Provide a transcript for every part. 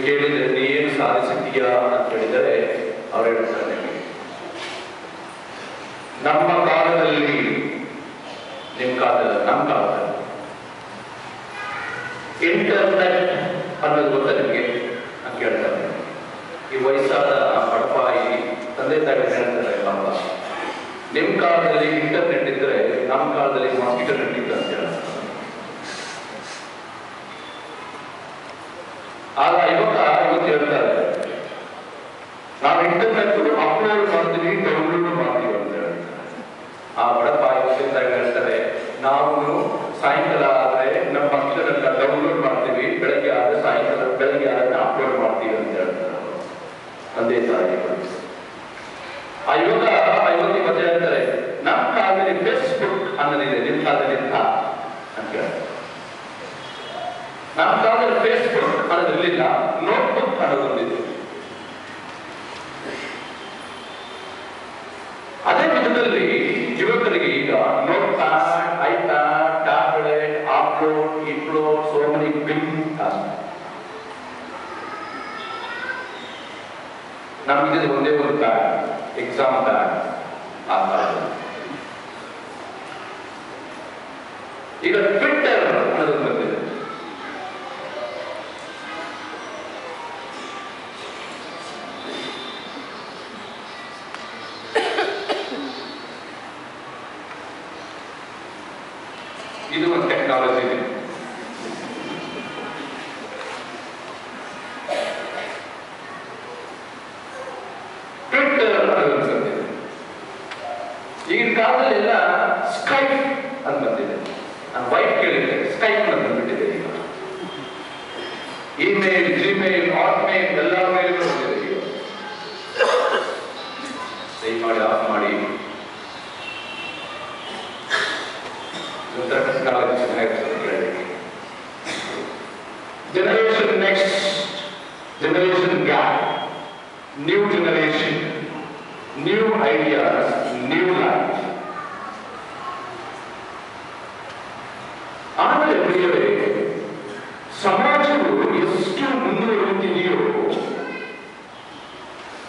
ಕೇಳಿದರೆ ನೀ ಏನು ಸಾಧಿಸಿದ್ದೀಯಾ ಅಂತ ಹೇಳಿದರೆ ಅವರು ಹೇಳ್ತಾರೆ, ನಮ್ಮ ಕಾಲದಲ್ಲಿ, ನಿಮ್ಮ ಕಾಲದಲ್ಲಿ, ನಮ್ಮ ಕಾಲದಲ್ಲಿ ಇಂಟರ್ನೆಟ್ ಅನ್ನೋದು ಗೊತ್ತಾ ನಿಮಗೆ ಅಂತ ಕೇಳ್ತಾರೆ. ಈ ವಯಸ್ಸಾದ ಬಡಪಾಯಿ ತಂದೆ ತಾಯಿ ಹೇಳ್ತಾರೆ, ನಮ್ಮ ನಿಮ್ಮ ಕಾಲದಲ್ಲಿ ಇಂಟರ್ನೆಟ್ ಇದ್ದರೆ ನಮ್ಮ ಕಾಲದಲ್ಲಿ ಮಾಸ್ಕಿಟೋ ನೆಟ್ ಇತ್ತು ಅಂತ ಹೇಳ್ತಾರೆ. ಆಗ ಇವತ್ತು ಹೇಳ್ತಾರೆ, ನಾವು ಇಂಟರ್ನೆಟ್ ಅಪ್ಲೋಡ್ ಮಾಡ್ತೀವಿ, ಡೌನ್ಲೋಡ್ ಮಾಡ್ತೀವಿ ಅಂತ ಹೇಳ್ತಾರೆ. ಆ ಬಡಪಾಯಿ ಹೇಳ್ತಾರೆ, ನಾವು ಸಾಯಂಕಾಲ ಆದರೆ ನಮ್ಮ ಮಕ್ಕಳನ್ನ ಡೌನ್ಲೋಡ್ ಮಾಡ್ತೀವಿ, ಬೆಳಗ್ಗೆ ಆದರೆ ಬೆಳಗ್ಗೆ ಆದರೆ ಅಪ್ಲೋಡ್ ಮಾಡ್ತೀವಿ ಅಂತ ಹೇಳ್ತಾರೆ ತಂದೆ ತಾಯಿ. ಆ ಯುವಕ ಇವತ್ತು ಹೇಳ್ತಾರೆ, ನಮ್ಮ ಕಾಲದಲ್ಲಿ ಫೇಸ್ಬುಕ್ ಅನ್ನೋದಿದೆ, ನಿಮ್ಮ ಕಾಲದಲ್ಲಿ ಅಂತ ಹೇಳ್ತಾರೆ. ನಮ್ಮ ಕಾಲದಲ್ಲಿ ಫೇಸ್ಬುಕ್ ಅನ್ನೋದಿರಲಿಲ್ಲ, ನೋಟ್ಬುಕ್ ಅನ್ನೋದೊಂದಿದೆ. ಅದೇ ವಿಧದಲ್ಲಿ ಯುವಕರಿಗೆ ಈಗ notepad, iPad, tablet, upload, ಇಪ್ಲೋಡ್, ಸೋ ಮೆನಿ ಬಿಗ್ ಟಾಸ್ಕ್. ನಮ್ಗೆ ಒಂದೇ ಒಂದು ಪ್ಯಾಡ್, ಎಕ್ಸಾಮ್ ಪ್ಯಾಡ್. ಆ ಕಾಲದಲ್ಲಿ ಈಗ ಟ್ವಿಟ್ಟರ್ ಅನ್ನೋದೊಂದು ಬಂದಿದೆ. ಇದು ಒಂದು ಟೆಕ್ನಾಲಜಿ ಇದೆ. ಟ್ವಿಟ್ಟರ್ ಅನ್ನೋದು ಈಗಿನ ಕಾಲದಲ್ಲೆಲ್ಲ ಸ್ಕೈಪ್ ಅಂತ ಬಂದಿದೆ. ನಾನು ವೈಫ್ ಕೇಳಿದ್ದೆ, ಸ್ಕೈಪ್ ಅಂತ ಬಂದ್ಬಿಟ್ಟಿದೆ. ಈಗ ಇಮೇಲ್, ಜಿಮೇಲ್, ಹಾಟ್ಮೇಲ್ ಎಲ್ಲ ಮೇಲ್ ಬಂದಿದೆ. ಈಗ ಸೇವ್ ಮಾಡಿ, ಆಫ್ ಮಾಡಿ, generation next, generation gap, new generation, new ideas, new life. ಆಮೇಲೆ ಪ್ರಿಯವೇ, ಸಮಾಜವು ಎಷ್ಟು ಮುಂದುವರಿಯುತ್ತಿದೆಯೋ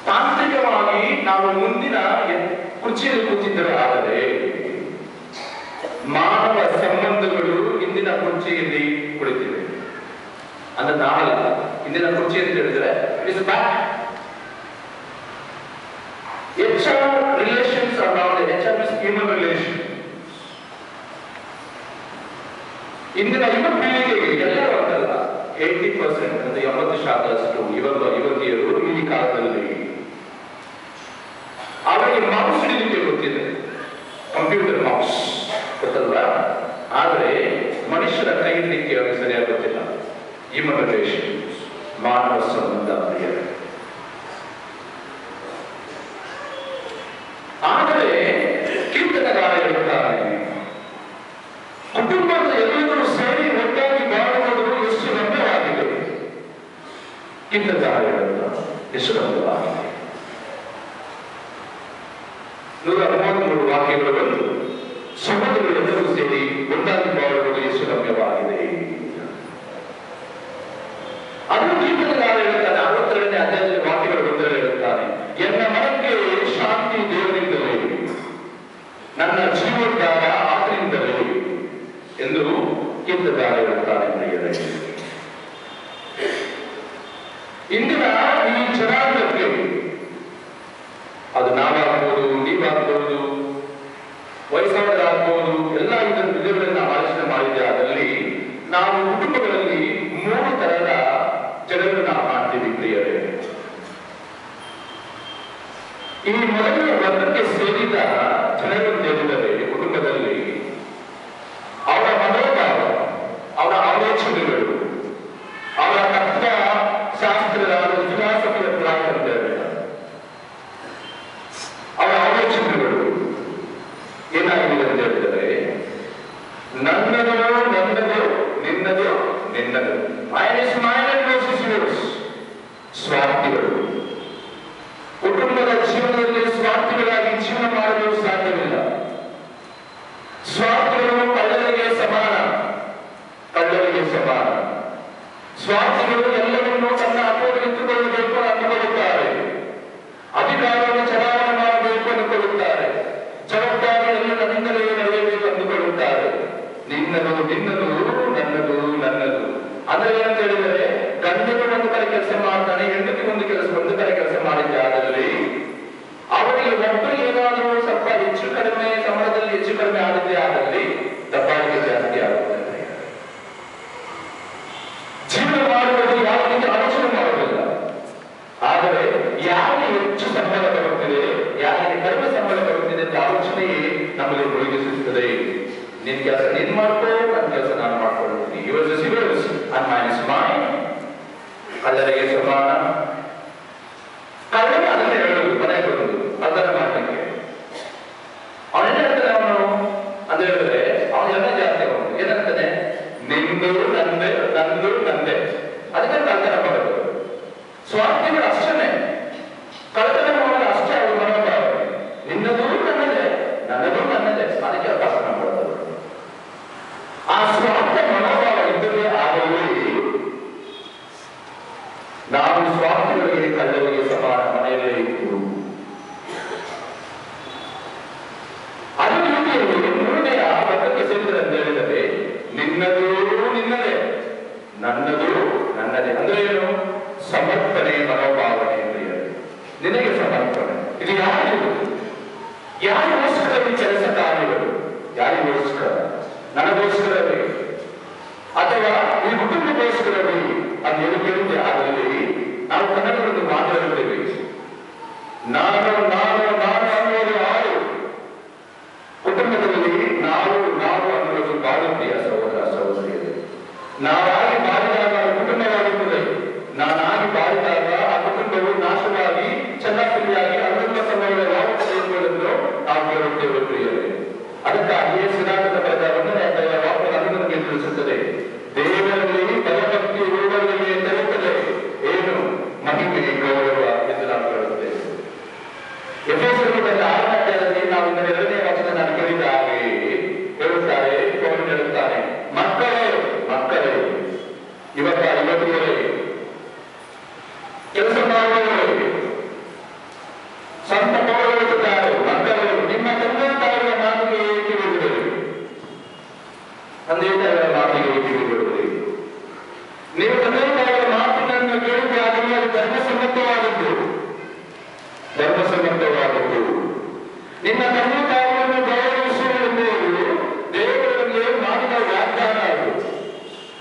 ತಾಂತ್ರಿಕವಾಗಿ ನಾವು ಮುಂದಿನ ಕುರ್ಚಿಯಲ್ಲಿ ಕೂತಿದ್ದರೆ ಆದರೆ ಮಾನವ ಸಂಬಂಧಗಳು ಇಂದಿನ ಕುರ್ಚಿಯಲ್ಲಿ ಕುಳಿತಿವೆ. ಅಂದ್ರೆ ನಾವಲ್ಲ, ಇಂದಿನ ಕುರ್ಚಿ ಅಂತ ಹೇಳಿದ್ರೆ it's back. HR relations are now the HR is human relation. ಇಂದಿನ ಯುವ ಪೀಳಿಗೆಗೆ ಎಲ್ಲರೂ ಅಂತಲ್ಲ, 80% ಅಂದ್ರೆ 80% ಯುವತಿಯರು ಈ ಕಾಲದಲ್ಲಿ ಅವರಿಗೆ ಮೌಸ್ ಹಿಡಿಲಿಕ್ಕೆ ಗೊತ್ತಿದೆ, ಕಂಪ್ಯೂಟರ್ ಮೌಸ್ ಗೊತ್ತಲ್ವಾ. ಆದರೆ ಮನುಷ್ಯರ ಕೈ ಹಿಡಿಲಿಕ್ಕೆ ಅವರಿಗೆ ಸರಿಯಾಗಿ ಗೊತ್ತಿಲ್ಲ. ಹ್ಯೂಮನ್ ರಿಲೇಷನ್ಸ್, ಮಾನವ ಸಂಬಂಧ ಪ್ರಿಯರೇ. ಆದರೆ ಕೀರ್ತನಗಾರ ಹೇಳುತ್ತಾರೆ, ಕುಟುಂಬದ ಎಲ್ಲರೂ ಸೇರಿ ಒಟ್ಟಾಗಿ ಬಾಳುವುದು ಎಷ್ಟು ರಮ್ಯವಾಗಿದೆ. ಕೀರ್ತನಗಾರ ಹೇಳುತ್ತಾರೆ, ಎಷ್ಟು ರಮ್ಯವಾಗಿದೆ. 133 ವಾಕ್ಯಗಳು ಬಂದು ಸಹೋದರರೆಲ್ಲರೂ ಸೇರಿ ಒಂದಾಗಿ ಬಾಳುವುದು ಎಷ್ಟು ರಮ್ಯವಾಗಿದೆ. ಅದು ಕೀರ್ತನಗಾರ ಹೇಳುತ್ತಾನೆ. 62ನೇ ಅಧ್ಯಾಯದಲ್ಲಿ ವಾಕ್ಯಗಳು ಬಂದರೆ ಹೇಳುತ್ತಾನೆ, ಎನ್ನ ಮನಕ್ಕೆ ಶಾಂತಿ ದೇವರಿಂದಲೇ, ನನ್ನ ಜೀವೋದ್ಧಾರ ಆತನಿಂದಲೇ ಎಂದು ಕೀರ್ತನಗಾರ ಹೇಳುತ್ತಾನೆ. ಪ್ರಿಯರೇ, ಇಂದಿನ ಈ ಜನಾಂಗಕ್ಕೆ, ಅದು ನಾವಾಗ್ಬೋದು, ನೀವಾಗ್ಬೋದು, ವಯಸ್ಸಾದರಾಗ್ಬೋದು, ಎಲ್ಲ ಇದನ್ನು ವಿಧಗಳನ್ನು ಆಲೋಚನೆ ಮಾಡಿದ್ದೆ. ಅದರಲ್ಲಿ ನಾವು ಕುಟುಂಬಗಳಲ್ಲಿ 3 ತರದ ಜನರನ್ನು ನಾವು ಮಾಡ್ತೀವಿ ಪ್ರಿಯರೇ. ಈ ಮೊದಲನೇ ವರ್ಗಕ್ಕೆ ಸೇರಿದ ಜನರು ಸೇರಿದರೆ ಕುಟುಂಬದಲ್ಲಿ ಅವರ ಮನೋಭಾವ, ಅವರ ಆಲೋಚನೆಗಳು, ಅವರ ತತ್ವ ಶಾಸ್ತ್ರದ ಫಿಲಾಸಫಿಯ ಪ್ರಾರಂಭ, ಅವರ ಆಲೋಚನೆಗಳು ಏನಾಗಿದೆ ಅಂತ ಹೇಳಿದರೆ, ನನ್ನದು ನನ್ನದು, ನಿನ್ನದು ನಿನ್ನದು, ಸ್ವಾರ್ಥಿಗಳು. ಕುಟುಂಬದ ಜೀವನದಲ್ಲಿ ಸ್ವಾರ್ಥಿಗಳಾಗಿ ಜೀವನ ಮಾಡಲು ಸಾಧ್ಯವಿಲ್ಲ. ಸ್ವಾರ್ಥಿಗಳು ಕಳ್ಳರಿಗೆ ಸಮಾನ, ಕಳ್ಳರಿಗೆ ಸಮಾನ. ಸ್ವಾರ್ಥಿಗಳು ಎಲ್ಲವನ್ನೂ ತನ್ನ ಅಪೋದೆತ್ತುಕೊಳ್ಳಬೇಕು ಅಂದುಕೊಳ್ಳುತ್ತಾರೆ. ಅಧಿಕಾರವನ್ನು ಚಲಾವಣೆ ಮಾಡಬೇಕು ಅಂದುಕೊಳ್ಳುತ್ತಾರೆ. ಜವಾಬ್ದಾರಿ ಎಲ್ಲ ನನ್ನಿಂದಲೇ ನಡೆಯಬೇಕು ಅಂದುಕೊಳ್ಳುತ್ತಾರೆ. ನಿನ್ನದು ನಿನ್ನದು, ನನ್ನದು ನನ್ನದು. ಅಂದ್ರೆ ಏನಂತ ಹೇಳಿದರೆ, ಗಂಡನು ಒಂದು ಕಡೆ ಕೆಲಸ ಮಾಡ್ತಾನೆ, ಹೆಂಡತಿ ಒಂದು ಕಡೆ ಕೆಲಸ ಮಾಡಿದ್ದೆ ಆದಲ್ಲಿ ಅವರಿಗೆ ಒಬ್ಬರಿಗೆ ಏನಾದರೂ ಸ್ವಲ್ಪ ಹೆಚ್ಚು ಕಡಿಮೆ ಸಂಬಳದಲ್ಲಿ ಹೆಚ್ಚು ಕಡಿಮೆ ಆಡಿದ್ದೇ ಆದಲ್ಲಿ ದಬ್ಬಾಳಿಕೆ ಜಾಸ್ತಿ ಆಗುತ್ತದೆ. ಜೀವನ ಮಾಡುವುದು ಯಾವ ರೀತಿ ಆಲೋಚನೆ ಮಾಡುವುದಿಲ್ಲ. ಆದರೆ ಯಾರಿಗೆ ಹೆಚ್ಚು ಸಂಬಳ ಬರುತ್ತಿದೆ, ಯಾರಿಗೆ ಕಡಿಮೆ ಸಂಬಳ ಬರುತ್ತಿದೆ ಅಂತ ಆಲೋಚನೆಯೇ ನಮಗೆ ಮುಳುಗಿಸುತ್ತದೆ. ನಿನ್ ಕೆಲಸ ನೀನ್ ಮಾಡ್ಕೋ, ನನ್ನ ಕೆಲಸ ನಾನು ಮಾಡ್ಕೊಳ್ತೀನಿ. Yours yours and mine is mine. ಕಳ್ಳರಿಗೆ ಸಮಾನ. ಕಳ್ಳನ ಅದನ್ನೇ ಹೇಳುದು, ಮನೆಗೆ ಬರುವುದು ಅದನ್ನ ಮಾಡಲಿಕ್ಕೆ. ಅವನೇನ್ ಹೇಳ್ತಾನೆ ಅವನು ಅಂತ ಹೇಳಿದ್ರೆ, ಅವನ ಎಲ್ಲ ಜಾಸ್ತಿ ಅವನು ಏನಂತಾನೆ, ನಿಂದು ನಂದೆ, ನಂದು ನಂದೆ. ಅದಕ್ಕೆ ಕಳ್ತನ ಮಾಡೋದು. ಸ್ವಾರ್ಥಿಗಳು ಅಷ್ಟೇ, ಕಳ್ತನ ಮಾಡೋದು ಅಷ್ಟೇ. ಅವರು ಮನೋಭಾವ ನಿನ್ನದು ನನ್ನದೇ, ನನ್ನದು ನನ್ನದೇ. ಅದಕ್ಕೆ ಕಳ್ತನ ಮಾಡೋದು. ಆ ಸ್ವಾರ್ಥ ಮನೋಭಾವ ಇದ್ದರೆ ಆಗಲಿ ನಾವು ಸ್ವಾರ್ಥಿಗಳಿಗೆ ಕಳ್ಳರಿಗೆ ಸಮಾನ ಮನೆಯಲ್ಲೇ ಇತ್ತು. ಅದೇ ರೀತಿಯಲ್ಲಿ ಮೂರನೆಯ ವರ್ಗಕ್ಕೆ ಸೇರಿದರೆ ಅಂತ ಹೇಳಿದರೆ, ನಿನ್ನದು ನಿನ್ನದೇ, ನನ್ನದು ನನ್ನದೇ. ಅಂದ್ರೆ ಏನು? ಸಮರ್ಪಣೆ ಮನೋಭಾವನೆ ಅಂತ ಹೇಳಿ. ನಿನಗೆ ಸಮರ್ಪಣೆ. ಇದು ಯಾರಿಗೂ, ಯಾರಿಗೋಸ್ಕರ ಈ ಕೆಲಸ ಕಾರ್ಯಗಳು? ಯಾರಿಗೋಸ್ಕರ? ನನಗೋಸ್ಕರವೇ ಅಥವಾ ಈ ಕುಟುಂಬಕ್ಕೋಸ್ಕರವೇ ಅದು ಏನು ಕೇಳಿದ್ದೆ. ಅದರಲ್ಲಿ ನಾವು ಕನ್ನಡಗಳನ್ನು ಮಾತಾಡುತ್ತೇವೆ. ನಾನು ನಾನು ನಾನು ಅನ್ನೋದು ಯಾರು? ಕುಟುಂಬದಲ್ಲಿ ನಾವು ನಾವು ಅನ್ನೋದು ಬಾಳುತ್ತೀಯ ಸಹೋದರ ಸಹೋದರಿಯರು. ನಾವಾಗಿ ಬಾಳಿದಾಗ ಕುಟುಂಬವಾಗುತ್ತದೆ. ನಾನಾಗಿ ಬಾಳಿದಾಗ ಆ ಕುಟುಂಬವು ನಾಶವಾಗಿ ಚೆನ್ನಾಗಿಯಾಗಿ ಅನುಕೂಲ ಸಮಯಗಳ ಯಾವ ಎಂಬುದನ್ನು ನಾವು ಕೇಳುತ್ತೇವೆ ಪ್ರಿಯರೇ. ಅದಕ್ಕಾಗಿಯೇ ಸಿದ್ಧಾಂತದ ಬರೆದ 1ನೇ ಅಧ್ಯಾಯ ವಾಕ್ಯ ನಮಗೆ ತಿಳಿಸುತ್ತದೆ, ದೇವರಲ್ಲಿ ಭಯಭಕ್ತಿ ಇರುವವರಿಗೆ ತರುತ್ತದೆ ಏನು ಮಹಿಮೆ ಗೌರವ ಎಂದು ನಾವು ಹೇಳುತ್ತೇವೆ. ಎಫೆಸರು 6ನೇ ಅಧ್ಯಾಯದಲ್ಲಿ ನಾವು 2ನೇ ವಚನ ನಾನು ಕೇಳಿದ ಹಾಗೆ ಹೇಳುತ್ತಾರೆ, ಪೌಲನು ಹೇಳುತ್ತಾನೆ, ಮಕ್ಕಳೇ ಮಕ್ಕಳೇ, ಇವತ್ತಿಗೆ ಕೆಲಸ ಮಾಡುವವರೇ, ಸ್ವಂತ ಪೌರರುತ್ತಾರೆ, ಮಕ್ಕಳು ನಿಮ್ಮ ತಂದೆ ತಾಯಿಗಳ ಮಾತಿಗೆ ಕಿವಿಗೊಡಿರಿ. ತಂದೆ ತಾಯಿಗಳ ಮಾತಿಗೆ ಕಿವಿಗೊಡಿರಿ. ನೀವು ತಂದೆ ತಾಯಿಗಳ ಮಾತಿನನ್ನು ಕೇಳಿದ್ರೆ ಅದನ್ನು ಧರ್ಮಸಮ್ಮತವಾದದ್ದು, ಧರ್ಮಸಮ್ಮತವಾದದ್ದು. ನಿಮ್ಮ ತಂದೆ ತಾಯಿಗಳನ್ನು ಗೌರವಿಸುವುದೆಂಬುದು ದೇವರಲ್ಲಿ ಮಾಡಿದ ವಾಗ್ದಾನ. ಅದು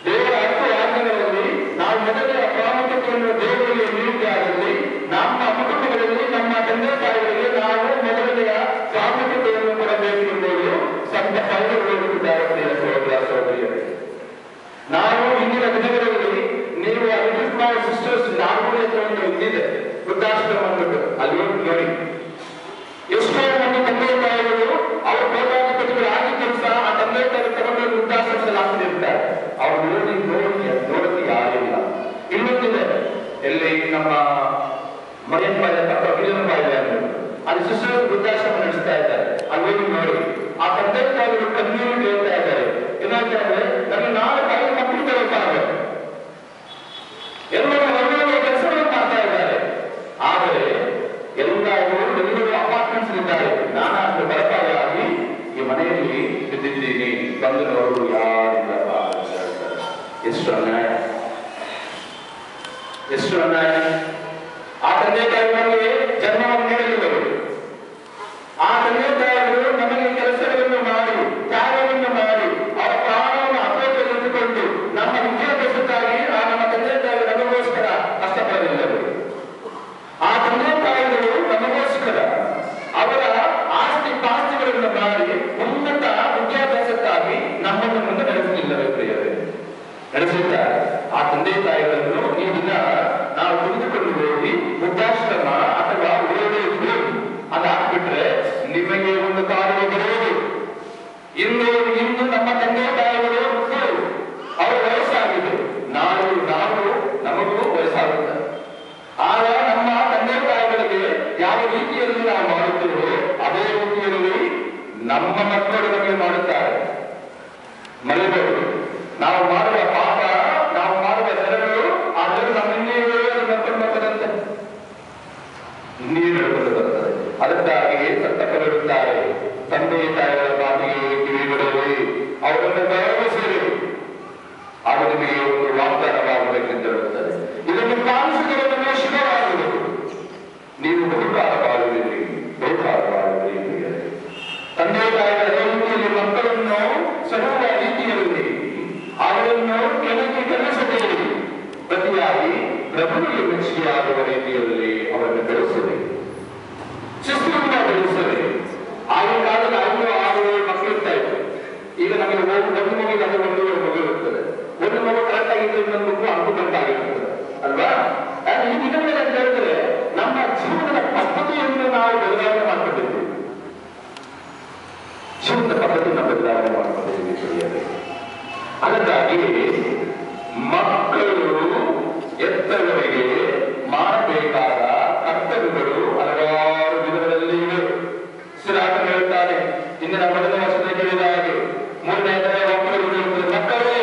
ದೇವರ 10 ಆಜ್ಞೆಗಳಲ್ಲಿ ನಾವು ಮೊದಲೇ ಪ್ರಾಮುಖ್ಯತೆಯನ್ನು ದೇವರಿಗೆ ನೀಡಿದ್ದಾದಲ್ಲಿ ನಮ್ಮ ಕುಟುಂಬಗಳಲ್ಲಿ ನಮ್ಮ ತಂದೆ ತಾಯಿಗಳಿಗೆ ನಾವು ಮೊದಲನೆಯ ಪ್ರಾಮುಖ್ಯತೆಯನ್ನು ಕೊಡಬೇಕು ಎಂಬುದು ಸಂತ ಪೌಲನು ಹೇಳುತ್ತಿದ್ದಾರೆ. ಸಹೋದರ ಸಹೋದರಿಯರೇ, ನಾವು ಇಂದಿನ ದಿನಗಳಲ್ಲಿ ನೀವು ಸಿಸ್ಟರ್ಸ್ ನಾಲ್ಕು ಒಂದು ಇದ್ದಿದೆ ವೃದ್ಧಾಶ್ರಮ ಅಂದ್ಬಿಟ್ಟು ಅಲ್ಲಿ ನೋಡಿ ಎಷ್ಟೋ ಮಂದಿ ತಂದೆ ತಾಯಿಗಳು ಅವ್ರ ಬೇಕಾದ ಆಗಿ ಕೆಲಸ ಆ ತಂದೆ ತಾಯಿ ತಗೊಂಡು ವೃದ್ಧಾಶ್ರಮದಲ್ಲಿ ಹಾಕಿರ್ತಾರೆ. ಅವ್ರು ನೋಡೋದು ಯಾರಿಲ್ಲ. ಇನ್ನೊಂದಿದೆ, ಎಲ್ಲಿ ನಮ್ಮ ಮರಿಯನ್ ಬಾಯಿದೆ ಪಕ್ಕ ವಿಲಿಯಂ ಬಾಯಿದೆ ಅಂದ್ಬಿಟ್ಟು ಅಲ್ಲಿ ಸಿಸ್ಟರ್ ವೃದ್ಧಾಶ್ರಮ ನಡೆಸ್ತಾ ಇದ್ದಾರೆ. ಅಲ್ಲಿ ನೋಡಿ ಆ ತಂದೆ ತಾಯಿಗಳು ಕಣ್ಣೀರು ಹೇಳ್ತಾ ಇದ್ದಾರೆ. ಏನಾಗ್ತದೆ, ನನಗೆ 4 ಮಕ್ಕಳು ತಗೋತಾರೆ, ಎಲ್ಲರೂ ಒಳ್ಳೆಯ ಕೆಲಸಗಳನ್ನು ಮಾಡ್ತಾ ಇದ್ದಾರೆ. ಆದರೆ ಎಲ್ಲರೂ ಅಪಾರ್ಟ್ಮೆಂಟ್ಸ್ ಇದ್ದಾರೆ. ನಾನಾದ್ರೂ ಬರಪಾಗಿ ಈ ಮನೆಯಲ್ಲಿ ಬಿದ್ದಿದ್ದೀನಿ, ಬಂದು ನೋಡಲು ಯಾರಿಲ್ಲಪ್ಪ. ಎಷ್ಟು ಅನ್ಯಾಯ, ಎಷ್ಟು ಅನ್ಯಾಯ. ಆ ತಂದೆ ತಾಯಿಗಳಿಗೆ ಜನ್ಮವನ್ನು ನೀಡಲಿಲ್ಲರು. ಆ ತಂದೆ ತಾಯಿಗಳು ನಮಗೆ ಕೆಲಸಗಳನ್ನು ಮಾಡಿ, ಕಾರ್ಯವನ್ನು ಮಾಡಿ, ಅವರ ಪ್ರಾಣವನ್ನು ಅಪೇಕ್ಷೆ ಇಟ್ಟುಕೊಂಡು ನಮ್ಮ ವಿದ್ಯಾಭ್ಯಾಸಕ್ಕಾಗಿ ಆ ನಮ್ಮ ತಂದೆ ತಾಯಿ ನಮಗೋಸ್ಕರ ಕಷ್ಟಪಡಲಿಲ್ಲರು. ಆ ತಂದೆ ತಾಯಿಗಳು ನಮಗೋಸ್ಕರ ಅವರ ಆಸ್ತಿ ಪಾಸ್ತಿಗಳನ್ನು ಮಾಡಿ ಉನ್ನತ ವಿದ್ಯಾಭ್ಯಾಸಕ್ಕಾಗಿ ನಮ್ಮನ್ನು ಮುಂದೆ ನಡೆಸಲಿಲ್ಲವೇ ಪ್ರಿಯರೇ? ನಡೆಸಿದ್ದಾರೆ. ಆ ತಂದೆ ತಾಯಿಗಳನ್ನು ಈ ದಿನ ನಾವು ತೆಗೆದುಕೊಂಡು ಹೋಗಿ ವೃದ್ಧಾಶ್ರಮ ಅಥವಾ ಅದು ಹಾಕ್ಬಿಟ್ರೆ ನಿಮಗೆ ಒಂದು ಕಾರ್ಯ ಬರುವುದು. ಇಂದು ನಮ್ಮ ತಂದೆ ತಾಯಿಗಳು ಅವರ ವಯಸ್ಸಾಗಿದೆ, ನಾವು ನಮಗೂ ವಯಸ್ಸಾಗುತ್ತೆ. ಆಗ ನಮ್ಮ ತಂದೆ ತಾಯಿಗಳಿಗೆ ಯಾವ ರೀತಿಯಲ್ಲಿ ನಾವು ಮಾಡುತ್ತೇವೋ ಅದೇ ರೀತಿಯಲ್ಲಿ ನಮ್ಮ ಮಕ್ಕಳು ನಮಗೆ ಮಾಡುತ್ತಾರೆ. ಮರೆಯಬಹುದು. ನಾವು ಮಾಡುವ ಪಾಪ, ನಾವು ಮಾಡುವ ನೆರಳು ಯಶಸ್ವಿಯಾಗುವ ರೀತಿಯಲ್ಲಿ ಅವರನ್ನು ಬೆಳೆಸಿದೆ, ಶಿಸ್ತುಗಳಿಂದ ಬೆಳೆಸಿದೆ. ಆಗಿನ ಕಾಲದಲ್ಲಿ 5-6 ಮಕ್ಕಳು ಇರ್ತಾ ಇತ್ತು. ಈಗ ನಮಗೆ ಒಂದು ಮಗುವಿಗೆ ಅದು 1 ಮಗು ಇರುತ್ತದೆ. ಒಂದು ಮಗು ಕರೆಕ್ಟ್ ಆಗಿದ್ದು ಇನ್ನೊಂದು ಮಗು ಅನುಕೂಲವಾಗಿರುತ್ತದೆ ಅಲ್ವಾ? ಇದನ್ನೇ ಅಂತ ಹೇಳಿದ್ರೆ ನಮ್ಮ ಜೀವನದ ಪದ್ಧತಿಯನ್ನು ನಾವು ಬದಲಾವಣೆ ಮಾಡ್ಕೊಂಡಿದ್ದೀವಿ. ಜೀವನದ ಪದ್ಧತಿಯನ್ನು ಬದಲಾವಣೆ ಮಾಡ್ಕೊಂಡಿದ್ದೀವಿ. ಅದಕ್ಕಾಗಿ ಮಕ್ಕಳು ಎತ್ತವರಿಗೆ ಮಾಡಬೇಕಾದ ಕರ್ತವ್ಯಗಳು ಹಲವಾರು ವಿಧಗಳಲ್ಲಿ ಇವೆ. ಸಿರಾಕರು ಹೇಳ್ತಾರೆ, ಇಂದಿನ ಮೊದಲನೇ ವರ್ಷದ ಕೇಳಿದ ಹಾಗೆ 3ನೇ ಮಕ್ಕಳು ಹೇಳುತ್ತದೆ, ಮಕ್ಕಳೇ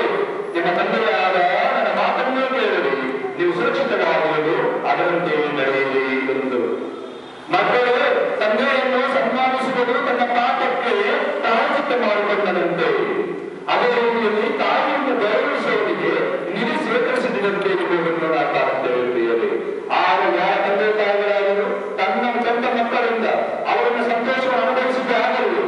ನಿಮ್ಮ ತಂದೆಯಾದ ನನ್ನ ಮಾತನ್ನು ಕೇಳಿರಿ, ನೀವು ಸುರಕ್ಷಿತವಾಗಿರಲು ಅದರಂತೆ ನಡೆಯಿರಿ ಎಂದು. ಮಕ್ಕಳು ತಂದೆಯನ್ನು ಸನ್ಮಾನಿಸುವುದು ತನ್ನ ಪಾಠಕ್ಕೆ ತಾಚಿತ್ತ ಮಾಡಿಕೊಂಡಂತೆ, ಅದೇ ರೀತಿಯಲ್ಲಿ ತಾಯಿಯನ್ನು ಗೌರವಿಸುವವರಿಗೆ ನಿಧಿ ಸ್ವೀಕರಿಸಿದಂತೆ ಇರುವುದನ್ನು ನಾವು ಕಾಣುತ್ತೇವೆ. ಆಗ ಯಾವ ತಂದೆ ತಾಯಿಗಳಾದರೂ ತನ್ನ ಮಕ್ಕಳಿಂದ ಅವರನ್ನು ಸಂತೋಷವನ್ನು ಅನುಭವಿಸಿದ್ದಾಗಲೂ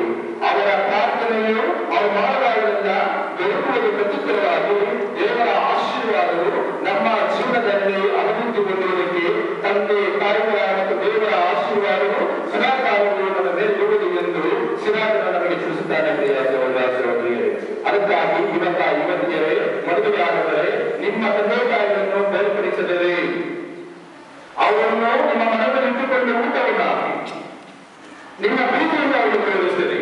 ಅವರ ಪ್ರಾರ್ಥನೆಯು ಅವರು ಮಾಡುವುದರಿಂದ ದೊರಕುವುದು ಪ್ರತ್ಯುತ್ತರವಾಗಿ ದೇವರ ಆಶೀರ್ವಾದವು ನಮ್ಮ ಜೀವನದಲ್ಲಿ ಅಭಿವೃದ್ಧಿಗೊಳ್ಳುವುದಕ್ಕೆ ತಂದೆ ತಾಯಿಗಳ ಮತ್ತು ದೇವರ ಆಶೀರ್ವಾದವು ಸದಾಕಾಲವು ನಮ್ಮ ಮೇಲೆ ಇರುವುದು ಎಂದು ಸಿರಾಕರು ನಮಗೆ ತಿಳಿಸುತ್ತಾನೆ. ಅದಕ್ಕಾಗಿ ಯುವತಿಯರೇ, ಮದುವೆಯಾದರೆ ನಿಮ್ಮ ತಂದೆ ತಾಯಿಗಳನ್ನು ಬೇರ್ಪಡಿಸದಿರಿ. ಅವರನ್ನು ನಿಮ್ಮ ಮನದಲ್ಲಿ ಇಟ್ಟುಕೊಂಡು ಊಟವನ್ನು ಹಾಕಿ ನಿಮ್ಮ ಪ್ರೀತಿಯಿಂದ ಅವರಿಗೆ ಪ್ರಯೋಗಿಸಿರಿ.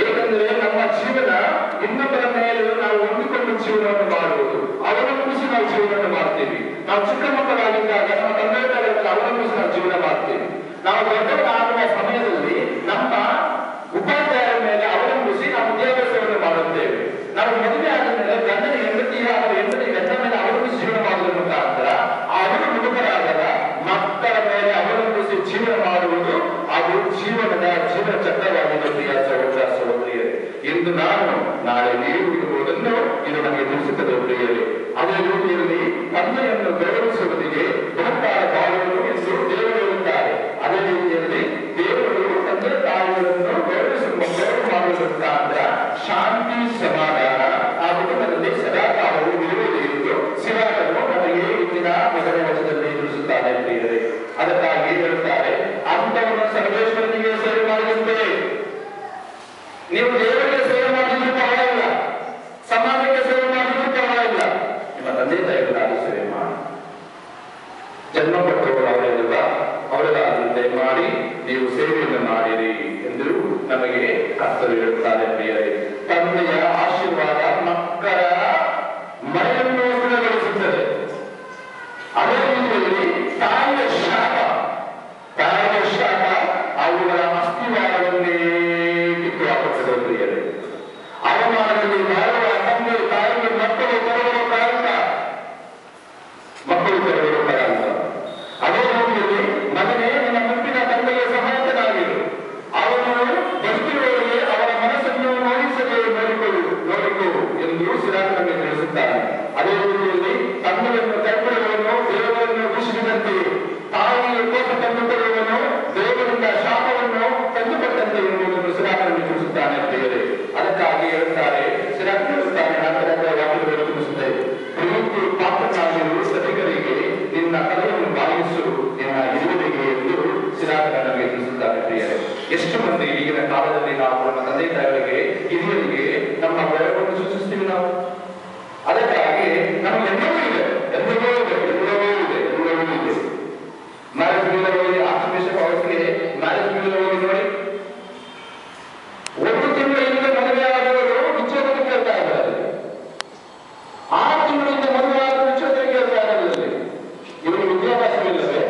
ಏಕೆಂದರೆ ನಮ್ಮ ಜೀವನ ಇನ್ನೊಬ್ಬರ ಮೇಲೆ ನಾವು ಹೊಂದಿಕೊಂಡು ಜೀವನವನ್ನು ಮಾಡುವುದು, ಅವಲಂಬಿಸಿ ನಾವು ಜೀವನವನ್ನು ಮಾಡ್ತೀವಿ. ನಾವು ಚಿಕ್ಕ ಮಕ್ಕಳಾಗಿದ್ದಾಗ ನಮ್ಮ ತಂದೆ ತಾಯಿಗಳನ್ನು ಅವಲಂಬಿಸಿ ನಾವು ಜೀವನ ಮಾಡ್ತೀವಿ. ನಾವು ದೊಡ್ಡವರಾಗುವ ಸಮಯದಲ್ಲಿ ನಮ್ಮ ಉಪಾಧ್ಯಾಯರ ಮೇಲೆ ಅವಲಂಬಿಸಿ ನಾವು ವಿದ್ಯಾಭ್ಯಾಸವನ್ನು ಮಾಡುತ್ತೇವೆ. ನಾವು ಮದುವೆ ಆದ ಮೇಲೆ ಗಂಡನ ಹೆಂಡತಿಯ ಗಂಡನ ಮೇಲೆ ಅವಲಂಬಿಸಿ ಜೀವನ ಮಾಡುವುದರ ಮುಖಾಂತರ ಅವರು ಹುಡುಗರಾಗದ ಮಕ್ಕಳ ಮೇಲೆ ಅವಲಂಬಿಸಿ ಜೀವನ ಮಾಡುವುದು ಅದು ಜೀವನ ಚಕ್ರವಾಗಿದೆ. ಪ್ರಿಯ ಸಹೋದರ ಸಹೋದರಿಯರೇ, ಇಂದು ನಾನು ನಾಳೆ ನೀವು ಇರುವುದನ್ನು ಇದು ನಮಗೆ ತಿಳಿಸುತ್ತದೆ ಪ್ರಿಯರೇ. ಅದೇ ರೀತಿಯಲ್ಲಿ ತಂದೆಯನ್ನು ಗೌರವಿಸುವುದಕ್ಕೆ ಬಹುಕಾಲ ಬಾಳುವುದು ಎಂದು ದೇವರು ಹೇಳುತ್ತಾರೆ. ಅದೇ ರೀತಿಯಲ್ಲಿ ದೇವರು ತಂದೆ ತಾಯಿಗಳನ್ನು ಮಾಡುವುದರ ಮುಖಾಂತರ ಶಾಂತಿ ಸಮಾಧಾನ ಆ ಕುಟುಂಬದಲ್ಲಿ ಸದಾಕಾಲವು ಇರುವುದು ಎಂದು ಸಿರಾಕರು ನಮಗೆ ಇಂದಿನ ಮೊದಲನೇ ವರ್ಷದಲ್ಲಿ ತಿಳಿಸುತ್ತಾರೆ ಪ್ರಿಯರೇ. ಅದಕ್ಕಾಗಿ ಹೇಳುತ್ತಾರೆ, ಅಂತವನ್ನು ಸರ್ವೇಶ್ವರನಿಗೆ ಸೇವೆ ಮಾಡಿದಂತೆ ನೀವು ದೇವರಿಗೆ ಸೇವೆ ಮಾಡಿದ್ರು ಪರವಾಗಿಲ್ಲ, ಸಮಾಜಕ್ಕೆ ಸೇವೆ ಮಾಡಿದ್ರು ಪರವಾಗಿಲ್ಲ, ನಿಮ್ಮ ತಂದೆ ತಾಯಿಗಳಾಗಿ ಸೇವೆ ಮಾಡಿ. ಜನ್ಮ ಕೊಟ್ಟವರು ಅವರೆಲ್ಲ ಅವರೆಲ್ಲದಂತೆ ಮಾಡಿ ನೀವು ಸೇವೆಯನ್ನು ಮಾಡಿರಿ ಎಂದು ನಮಗೆ ಕರ್ತರು ಹೇಳುತ್ತಾರೆ ಪ್ರಿಯರೇ. ತಂದೆಯ ಆಶೀರ್ವಾದ ಮಕ್ಕಳ ಮನೆಯನ್ನು ಗುಣಗೊಳಿಸುತ್ತದೆ. ಅದೇ ರೀತಿಯಲ್ಲಿ ತಾಯಿಯ ಶಾಪ ಅವುಗಳ ಅಸ್ಥಿವಾರವನ್ನೇ ಕಿತ್ತು ಹಾಕುತ್ತದೆ ಪ್ರಿಯರೇ. ಅವಮಾನದಲ್ಲಿ ಬಾಳುವ ತಂದೆ ತಾಯಿಗೆ ಮಕ್ಕಳು ತರುವುದು ಪ್ರಾರಂಭ. ಅದೇ ರೀತಿಯಲ್ಲಿ ಮಗನೇ ನಿನ್ನ ಮುಪ್ಪಿನ ತಂದೆಗೆ ಸಹಾಯಕನಾಗಿರು, ಅವನು ಬದುಕಿರುವವರಿಗೆ ಅವರ ಮನಸ್ಸನ್ನು ನೋಯಿಸದೆ ನೋಡಿಕೊ ಎಂದು ಸಿರಾಕರು ತಿಳಿಸುತ್ತಾನೆ. ಅದೇ ರೀತಿಯಲ್ಲಿ ತಂದೆಯನ್ನು ಕೈಬಿಡುವವನು ದೇವರನ್ನು ದೂಷಿಸಿದಂತೆ, ತಾಯಿಗೆ ಕೋಪ ತಂದುಕೊಳ್ಳುವವನು ದೇವರಿಂದ ಶಾಪವನ್ನು ತಂದುಕೊಟ್ಟಂತೆ ಎನ್ನುವುದನ್ನು ಸಿರಾಕರು ತಿಳಿಸುತ್ತಾನೆ ಪ್ರಿಯರೇ. ಅದಕ್ಕಾಗಿ ಹೇಳುತ್ತಾರೆ, ಸಿರಾಕರು ಹೇಳುತ್ತಾನೆ, ವಾಕ್ಯಗಳನ್ನು ತಿಳಿಸುತ್ತದೆ, ಪ್ರೀತಿ ಪಾತ್ರನಾಗಿರುವ ಸತಿಗರಿಗೆ ನಿನ್ನ ತಲೆಯನ್ನು ಬಾಗಿಸು ನಿನ್ನ ಹಿರಿಯರಿಗೆ ಎಂದು ಸಿರಾಕರು ನಮಗೆ ತಿಳಿಸುತ್ತಾರೆ ಪ್ರಿಯರೇ. ಎಷ್ಟು ಮಂದಿ ಈಗಿನ ಕಾಲದಲ್ಲಿ ನಾವು ನಮ್ಮ ತಂದೆ ತಾಯಿಗಳಿಗೆ ಹಿರಿಯರಿಗೆ ನಮ್ಮ ಗೌರವವನ್ನು ಸೂಚಿಸ್ತೀವಿ ನಾವು. ಅದಕ್ಕಾಗಿ ನಮಗೆ ಎಲ್ಲವೂ ಇದೆ. ಮ್ಯಾರೇಜ್ ಬ್ಯೂರೋ ಹೋಗಿ ಆರ್ಟಿಫಿಷಿಯಲ್ ಅವರಿಗೆ ಮ್ಯಾರೇಜ್ ಬ್ಯೂರೋ ಹೋಗಿ ನೋಡಿ, 1 ತಿಂಗಳಿಂದ ಮದುವೆ ಆದವರು ವಿಚ್ಛೇದನ ಕೇಳ್ತಾ ಇದ್ದಾರೆ. 6 ತಿಂಗಳಿಂದ ಮದುವೆ ಆದ ವಿಚ್ಛೇದನ ಕೇಳ್ತಾ ಇದ್ದಾರೆ. ಇವರು ವಿದ್ಯಾಭ್ಯಾಸವಿಲ್ಲದೆ,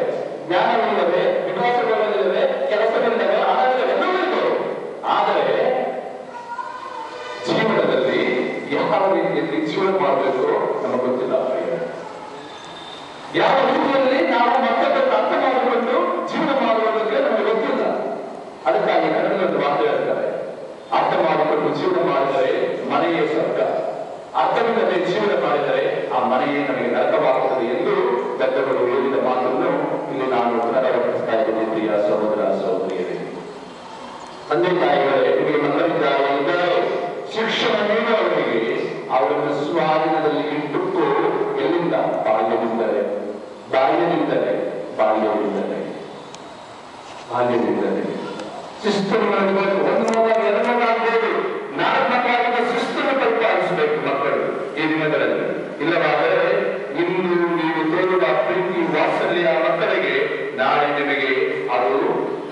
ಜ್ಞಾನವಿಲ್ಲದೆ, ವಿಕಾಸವಿಲ್ಲದೆ, ಕೆಲಸವಿಲ್ಲದೆ, ಹಣವಿಲ್ಲದೆ, ಎಲ್ಲವೂ ಇದ್ದರು. ಆದರೆ ಜೀವನದಲ್ಲಿ ಯಾವ ರೀತಿಯಲ್ಲಿ ಜೀವನ ಮಾಡಬೇಕು ನಮಗೆ ಗೊತ್ತಿಲ್ಲ. ಯಾವ ರೀತಿಯಲ್ಲಿ ನಾವು ಮಕ್ಕಳನ್ನು ಅರ್ಥ ಮಾಡಿಕೊಂಡು ಜೀವನ ಮಾಡುವುದಕ್ಕೆ ನಮಗೆ ಗೊತ್ತಿಲ್ಲ. ಅದಕ್ಕಾಗಿ ಕನ್ನಡದಲ್ಲಿ ಮಾತು ಹೇಳ್ತಾರೆ, ಅರ್ಥ ಮಾಡಿಕೊಂಡು ಜೀವನ ಮಾಡಿದರೆ ಮನೆಯೇ ಸ್ವರ್ಗ, ಅರ್ಥವಿಲ್ಲದೆ ಜೀವನ ಮಾಡಿದರೆ ಆ ಮನೆಯೇ ನಮಗೆ ನರಕವಾಗುತ್ತದೆ ಎಂದು ದೊಡ್ಡವರು ಹೇಳಿದ ಮಾತನ್ನು ಇಲ್ಲಿ ನಾನು ಪುನರಾವರ್ತಿಸ್ತಾ ಇದ್ದೇನೆ. ಪ್ರಿಯ ಸಹೋದರ ಸಹೋದರಿಯರೇ, ತಂದೆ ತಾಯಿಗಳೇ, ನಿಮಗೆ ಮಕ್ಕಳಿದ್ದಾರೆ, ಶಿಕ್ಷಣ ನೀಡುವವರಿಗೆ ಅವರನ್ನು ಸ್ವಾಧೀನದಲ್ಲಿ ಇಟ್ಟುಕೊಂಡು ಎಲ್ಲಿಂದ ಬಾಲ್ಯದಿಂದಲೇ ಬಾಲ್ಯದಿಂದಲೇ ಶಿಸ್ತುಗಳನ್ನು ಒಂದು ಮಗ ಎರಡು ಮಗ ಆಗ್ಬೋದು, ನಾಲ್ಕು ಮಕ್ಕಳಾಗಿದ್ದ ಶಿಸ್ತನ್ನು ಪರಿಪಾಲಿಸಬೇಕು ಮಕ್ಕಳು ಈ ದಿನಗಳಲ್ಲಿ. ಇಲ್ಲವಾದರೆ ಇಂದು ನೀವು ತೋರುವ ಪ್ರೀತಿ ವಾತ್ಸಲ್ಯ ಮಕ್ಕಳಿಗೆ ನಾಳೆ ನಿಮಗೆ ಅದು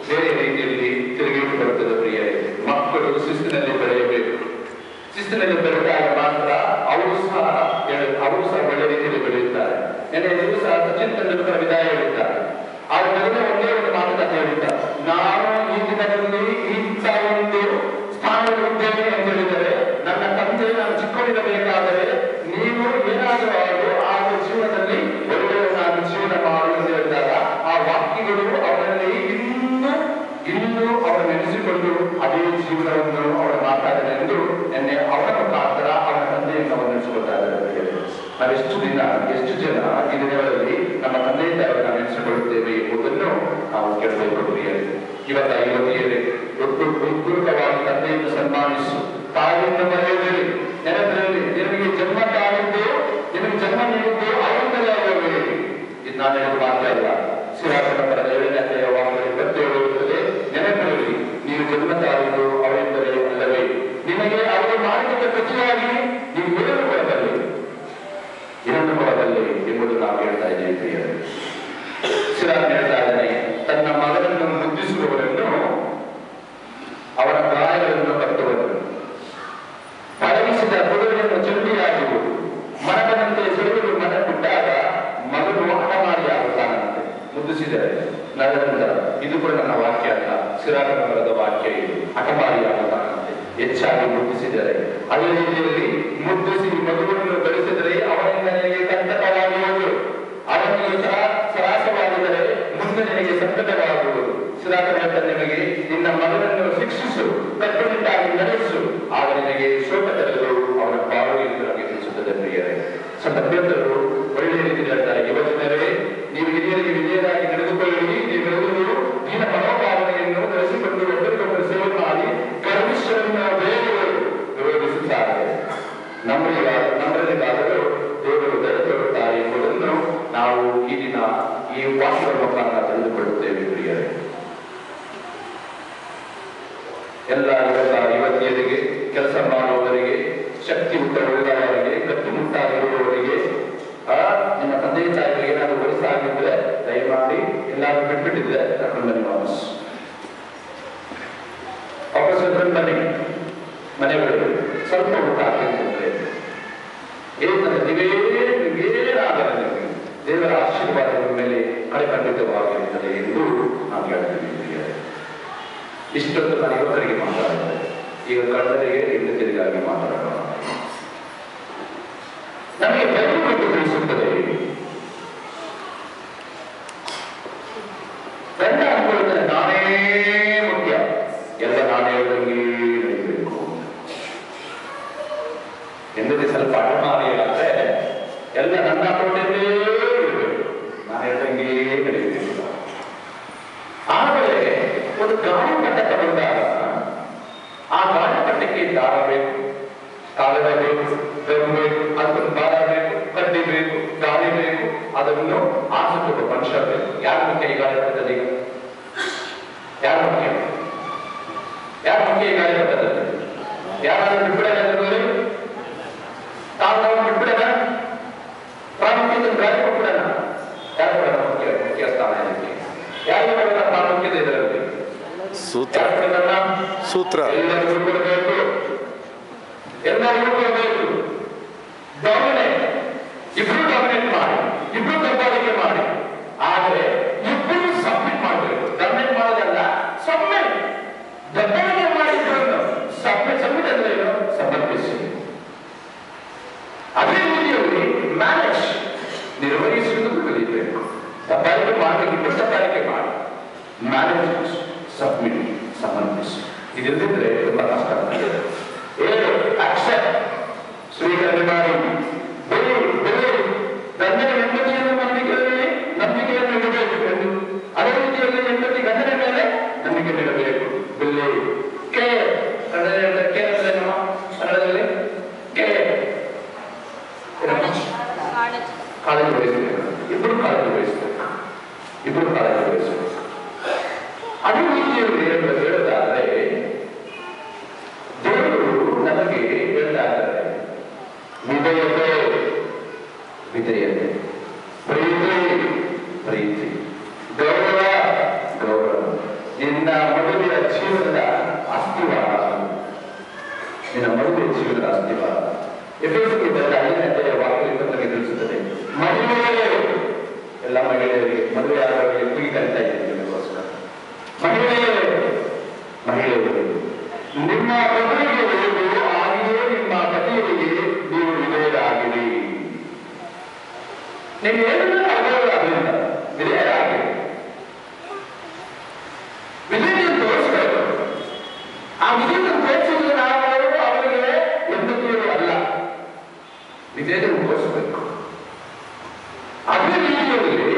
ಬೇರೆ ರೀತಿಯಲ್ಲಿ ತಿರುಗೇಟು ಬರುತ್ತದೆ. ಪ್ರಿಯರೇ, ಮಕ್ಕಳು ಶಿಸ್ತಿನಲ್ಲಿ ಬೆಳೆಯಬೇಕು. ಶಿಸ್ತಿನಲ್ಲಿ ಬೆಳೆದಾಗ ಮಾತ್ರ ಅವರು ಸಹ ಒಳ್ಳೆ ರೀತಿಯಲ್ಲಿ ಬೆಳೆಯುತ್ತಾರೆ. ನೆನೆಯೂ ಸಹ ಸಚಿನ್ ತೆಂಡೂಲ್ಕರ್ ವಿದಾಯ ಹೇಳಿದ್ದಾರೆ. ಆಗ ಮೊದಲೇ ಒಂದೇ ಒಂದು ಮಾತುಕತೆ ಹೇಳಿದ್ದಾರೆ, ನಾನು ಈ ದಿನದಲ್ಲಿ ಇಂಥ ಒಂದು ಸ್ಥಾನದಲ್ಲಿದ್ದೇನೆ ಅಂತ ಹೇಳಿದರೆ ನನ್ನ ತಂದೆ ನಾನು ಚಿಕ್ಕವನಿರಬೇಕಾದರೆ ನೀವು ಏನಾದರೂ ಆಗ ಜೀವನದಲ್ಲಿ ಒಳ್ಳೆಯ ನಾನು ಜೀವನ ಮಾಡು ಎಂದು ಹೇಳಿದಾಗ ಆ ವಾಕ್ಯಗಳು ಅವರಲ್ಲಿ ಇನ್ನೂ ಅವರು ನೆನೆಸಿಕೊಂಡು ಅದೇ ಜೀವನವನ್ನು ಅವರು ಮಾತಾಡಿದ ಎಂದು ನಿನ್ನೆ ಅವರ ಮುಖಾಂತರ ಅವರ ತಂದೆಯನ್ನು ಅವರು ನೆನೆಸಿಕೊಳ್ತಾ ಇದ್ದಾರೆ. ನಾವೆಷ್ಟು ಜನ ಈ ದಿನಗಳಲ್ಲಿ ನಮ್ಮ ತಂದೆ ತಾಯಿಯನ್ನು ನಾವು ನೆನೆಸಿಕೊಳ್ಳುತ್ತೇವೆ ಎಂಬುದನ್ನು ನಾವು ಕೇಳಬೇಕು. ಯುವತಿಯರೇ, ಪೂರ್ವಕವಾಗಿ ತಂದೆಯನ್ನು ಸನ್ಮಾನಿಸು, ತಾಯಿಯನ್ನು ಮರೆಯಬೇಡಿ. ನೆನಪಿರಲಿ, ನಿಮಗೆ ಜನ್ಮ ತಾಳಿದ್ದು, ನಿಮಗೆ ಜನ್ಮ ನೀಡಿದ್ದು ಅವರಿಂದಲೇ ಆಗಬೇಡಿ. ಇದು ನಾನು ಹೇಳುವ ಮಾತ್ರ ಇಲ್ಲ. ಶ್ರೀರಾಮನ ಪರದ 7ನೇ ಅಧ್ಯಾಯ ವಾಕ್ಯ 27 ಇರುತ್ತದೆ. ನೆನಪಿರಲಿ, ನೀವು ಜನ್ಮ ತಾಳಿದ್ದು ಅವರಿಂದಲೇ ಅಲ್ಲವೇ. ನಿಮಗೆ ಅವರು ಮಾಡಿದ ಪ್ರತಿಯಾಗಿ ನೀವು ಏನನ್ನು ಕೊಡಬಲ್ಲೆ ಎಂಬುದು ನಾವು ಹೇಳ್ತಾ ಇದ್ದೇವೆ. ಪ್ರಿಯರೇ, ಶ್ರೀರಾಮ ಹೇಳ್ತಾ ಇದ್ದಾನೆ, ತನ್ನ ಮಗನನ್ನು ಮುದ್ದಿಸುವವರನ್ನು, ಅವರ ಗಾಯಗಳನ್ನು ಕಟ್ಟುವವರನ್ನು, ಪಳಗಿಸಿದ ಕುದುರೆಯನ್ನು ಚಂಡಿಯಾಗುವುದು, ಮನವನಂತೆ ಸುಳಿದು ಮನ ಬಿಟ್ಟಾಗ ಮಗನು ಹಠಮಾರಿಯಾಗುತ್ತಾನಂತೆ. ಮುದ್ದಿಸಿದರೆ ನರನಿಂದ, ಇದು ಕೂಡ ನನ್ನ ವಾಕ್ಯ ಅಲ್ಲ, ಶ್ರೀರಾಮನ ಬರೆದ ವಾಕ್ಯ ಇದು. ಹಠಮಾರಿಯಾಗುತ್ತಾನಂತೆ ಹೆಚ್ಚಾಗಿ ಮುದ್ದಿಸಿದರೆ. ಅದೇ ರೀತಿಯಲ್ಲಿ ಮುದ್ದಿಸಿ ಮಗುವನ್ನು ಬೆಳೆಸಿದರೆ ಅವನಿಂದ ನಿನಗೆ ಕಂಟಕವಾಗುವುದು, ಅವನಿಗೆ ಸರಾಸವಾಗಿದ್ದರೆ ಮುಂದೆ ನಿನಗೆ ಸಂಕಟವಾಗುವುದು. ಶ್ರೀರಾಮ ನಿಮಗೆ ನಿನ್ನ ಮಗನನ್ನು ಶಿಕ್ಷಿಸು, ಕಟ್ಟುನಿಟ್ಟಾಗಿ ನಡೆಸು, ಆಗ ನಿನಗೆ ಶೋಕ ತರಲು ಅವನ ಬಾಳು ಎಂದು ನಮಗೆ ತಿಳಿಸುತ್ತದೆ. ಪ್ರಿಯರೇ, ಸಂತ ಪೇತ್ರರು ಒಳ್ಳೆಯ ರೀತಿಯಲ್ಲಿ ಹೇಳ್ತಾರೆ, ಯುವಜನರೇ, ನೀವು ಹಿರಿಯರಿಗೆ ವಿಧೇಯರಾಗಿ ನಡೆದುಕೊಳ್ಳಿ, ನೀವೆಲ್ಲರೂ ದೀನ ಮನೋಭಾವನೆಯನ್ನು ಬೆಳೆಸಿಕೊಂಡು ಒಬ್ಬರಿಗೊಬ್ಬರು ಸೇವೆ ಮಾಡಿ ಕರ್ಮಿಷ್ಠರನ್ನು ವಿರೋಧಿಸುತ್ತಾರೆ. ನಮ್ಮಲ್ಲಿಗಾದರೂ ದೇವರು ದಯ ತೋರುತ್ತಾರೆ ಎಂಬುದನ್ನು ನಾವು ಈ ದಿನ ಈ ವಾಕ್ಯದ ಮುಖಾಂತರ ತಿಳಿದುಕೊಳ್ಳುತ್ತೇವೆ. ಪ್ರಿಯರೇ, ಎಲ್ಲ ಯುವತಿಯರಿಗೆ, ಕೆಲಸ ಮಾಡುವವರಿಗೆ, ಶಕ್ತಿಯುತ ಉಳಿದವರಿಗೆ, ಗಟ್ಟಿಮುಟ್ಟಾಗಿರುವವರಿಗೆ, ನಿಮ್ಮ ತಂದೆ ತಾಯಿಗಳಿಗೆ ಏನಾದರೂ ವಯಸ್ಸಾಗಿದ್ರೆ ದಯಮಾಡಿ ಎಲ್ಲಾದ್ರೂ ಬಿಟ್ಬಿಟ್ಟಿದ್ರೆ ಕರ್ಕೊಂಡು ಬನ್ನಿ ವಾಪಸ್ ಬನ್ನಿ. ಮನೆಗಳು ಸ್ವಲ್ಪ ಊಟ ಹಾಕಿದ್ರೆ ನೀವೇನಾದರೆ ದೇವರ ಆಶೀರ್ವಾದದ ಮೇಲೆ ಖಂಡಿತವಾಗಿರುತ್ತದೆ ಎಂದು ನಾವು ಹೇಳ್ತೀವಿ. ಇಷ್ಟೊಂದು ನಾನು ಯುವಕರಿಗೆ ಮಾತಾಡಿದೆ, ಈಗ ಕಳ್ಳರಿಗೆ ಹೆಂಡತಿಯರಿಗಾಗಿ ಮಾತಾಡೋಣ. ನಮಗೆ ಬೈಬಲ್ ತಿಳಿಸುತ್ತದೆ, ಗಂಡ ಅನ್ಕೊಳ್ಳುತ್ತದೆ ನಾನೇ ಮುಖ್ಯ, ಎಲ್ಲ ನಾನೇ ಹೇಳ್ದಂಗೆ ನಡೀಬೇಕು. ಹೆಂಡತಿ ಸ್ವಲ್ಪ ಅಟಮಾರಿಯಾದ್ರೆ ಎಲ್ಲ ನನ್ನ ಅಕೌಂಟಲ್ಲೇ ಇರಬೇಕು, ನಾನು ಹೇಳ್ದಂಗೆ ನಡೀಬೇಕು. ಆದರೆ ಒಂದು ಗಾಳಿಪಟ ತಗೊಂಡಾಗ ಆ ಗಾಳಿಪಟಕ್ಕೆ ದಾರ ಬೇಕು, ಕಾಗದ ಬೇಕು, ಬೇಕು, ಅದಕ್ಕೊಂದು ದಾರ ಬೇಕು, ಕಡ್ಡಿ ಬೇಕು, ಗಾಳಿ ಬೇಕು, ಅದನ್ನು ಆಸಕ್ತಿ ಮನುಷ್ಯ ಬೇಕು. ಯಾರು ಮುಖ್ಯ ಈ ಗಾಳಿಪಟದಲ್ಲಿ? ಯಾರು ಮುಖ್ಯ ಈ ಗಾಳಿಪಟದಲ್ಲಿ? ಯಾರಾದ್ರೂ ಬಿಟ್ಬಿಡೋಣ, ತಾವು ಬಿಟ್ಬಿಡೋಣ, ಪ್ರಾಮುಖ್ಯತೆ ಗಾಳಿ ಕೊಟ್ಬಿಡೋಣ. ಯಾರು ಕೂಡ ಮುಖ್ಯ ಸ್ಥಾನ ಇದಕ್ಕೆ? ಯಾರು ಕೂಡ ಪ್ರಾಮುಖ್ಯತೆ ಇದರಲ್ಲಿ? ಸೂತ್ರ ಎಲ್ಲರಿಗೂ ಕೊಡಬೇಕು, ಎಲ್ಲರಿಗೂ ಕೊಡಬೇಕು. ಡಾಮಿನೇಟ್, ಇಬ್ರು ಡಾಮಿನೇಟ್ ಮಾಡಿ, ಇಬ್ರು ದಬ್ಬಾಳಿಕೆ ಮಾಡಿ, ಆದರೆ ಇಬ್ಬರು ಸಬ್ಮಿಟ್ ಮಾಡಬೇಕು. ಡಾಮಿನೇಟ್ ಮಾಡೋದಲ್ಲ, ಸಬ್ಮಿಟ್. ದಬ್ಬಾಳಿಕೆ ಮಾಡಿದ್ರು ಸಬ್ಮಿಟ್ ಅಂದ್ರೆ ಏನು? ಸಮರ್ಪಿಸಿ. ಅದೇ ರೀತಿಯಲ್ಲಿ ಮ್ಯಾನೇಜ್, ನಿರ್ವಹಿಸುವುದು ಕಲಿಯಬೇಕು. ದಬ್ಬಾಳಿಕೆ ಮಾಡಬೇಕು, ಇಬ್ಬರು ದಬ್ಬಾಳಿಕೆ ಮಾಡಿ, ಮ್ಯಾನೇಜ್, ಸಬ್ಮಿಟ್, ಸಮರ್ಪಿಸಿ. ಇದಿಲ್ಲದಿದ್ರೆ ತುಂಬಾ ಕಷ್ಟ ಆಗ್ತದೆ. ಏನು ಆಕ್ಷನ್ ಸ್ವೀಕರಣೆ ಮಾಡಿ, ಗಂಡನ ಹೆಂಡತಿಯನ್ನು ನಂಬಿಕೆಯನ್ನು ಇಡಬೇಕು. ಅದೇ ರೀತಿಯಲ್ಲಿ ಹೆಂಡತಿ ಗಂಡನ ಮೇಲೆ ನಂಬಿಕೆ ನೀಡಬೇಕು. ಬೆಲೆ ಕೇರ್, ಕನ್ನಡದಲ್ಲಿ ಕೇರ್, ಕಾಳಜಿ ವಹಿಸಬೇಕು. ಇಬ್ಬರು ಕಾಳಜಿ ವಹಿಸಬೇಕು, ಇಬ್ಬರು ಕಾಳಜಿ ವಹಿಸಬೇಕು. ಅದೇ ರೀತಿಯಲ್ಲಿ ಹೇಳೋದಾದ್ರೆ ದೇವರು ನಮಗೆ ಹೇಳ್ತಾ ಇದ್ದಾರೆ, ವಿಧೇಯತೆ ವಿಧೇಯತೆ, ಪ್ರೀತಿ ಪ್ರೀತಿ, ಗೌರವ ಗೌರವ. ನಿನ್ನ ಮದುವೆಯ ಜೀವನದ ಅಸ್ತಿವಾರ, ನಿನ್ನ ಮದುವೆಯ ಜೀವನದ ಅಸ್ತಿವಾರ. ಎಫೆಸರಿಗೆ ಬರೆದ 5ನೇ ಅಧ್ಯಾಯ ವಾಕ್ಯದಲ್ಲಿ ನಮಗೆ ತಿಳಿಸುತ್ತದೆ, ಮಹಿಳೆಯರೇ, ಎಲ್ಲ ಮಹಿಳೆಯರಿಗೆ, ಮದುವೆ ಆದವರಿಗೆ ಕೂಗಿ ಕಲಿತಾ ಇದ್ದೀನಿ ನಿಮಗೋಸ್ಕರ. ಮಹಿಳೆಯರೇ, ಮಹಿಳೆಯರು ನಿಮ್ಮ ಪತಿಗೆ ಆಗಿಯೇ ನಿಮ್ಮ ಪತಿಯರಿಗೆ ನೀವು ವಿಧೇಯರಾಗಿರಿ. ನೀವು ಏನನ್ನ ಆಗಲಿಲ್ಲ, ವಿಧೇಯರಾಗಿ ವಿಧೇಯತೆಯನ್ನು ತೋರಿಸಬೇಕು. ಆ ವಿಧೇಯತೆಯನ್ನು ತೋರಿಸಿದ್ರೆ ನಾವು ಅವರಿಗೆ ಎಂಬತ್ತೇಳು ಅಲ್ಲ, ವಿಧೇಯತೆಯನ್ನು ತೋರಿಸಬೇಕು. ಅದೇ ರೀತಿಯಲ್ಲಿ